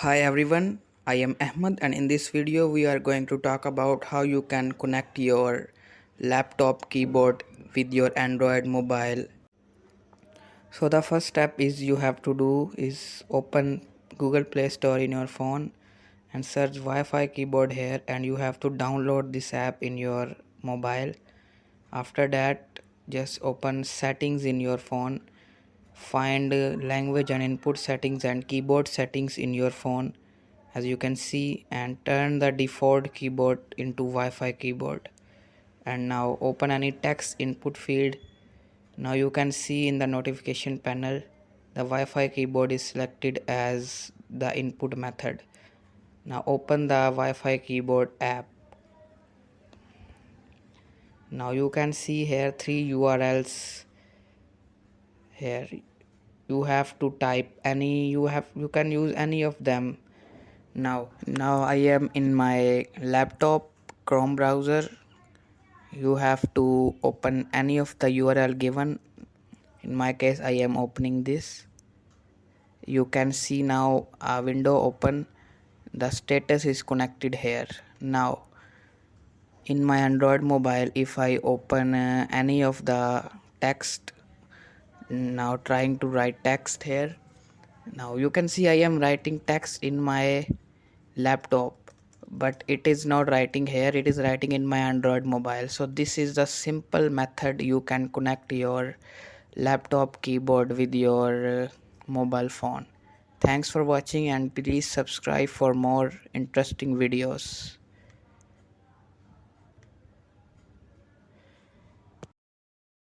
Hi everyone, I am Ahmed and in this video we are going to talk about how you can connect your laptop keyboard with your Android mobile. So the first step is you have to do is open Google Play Store in your phone and search Wi-Fi keyboard here, and you have to download this app in your mobile. After that, just open settings in your phone, find language and input settings and keyboard settings in your phone, as you can see, and turn the default keyboard into Wi-Fi keyboard. And now open any text input field. Now you can see in the notification panel the Wi-Fi keyboard is selected as the input method. Now open the Wi-Fi keyboard app. Now you can see here three URLs. Here you have to type any, you can use any of them. Now I am in my laptop Chrome browser. You have to open any of the URL given. In my case I am opening this. You can see now a window open. The status is connected here. Now in my Android mobile, if I open any of the text, now trying to write text here, now you can see I am writing text in my laptop, but it is not writing here, it is writing in my Android mobile. So this is the simple method you can connect your laptop keyboard with your mobile phone. Thanks for watching and please subscribe for more interesting videos.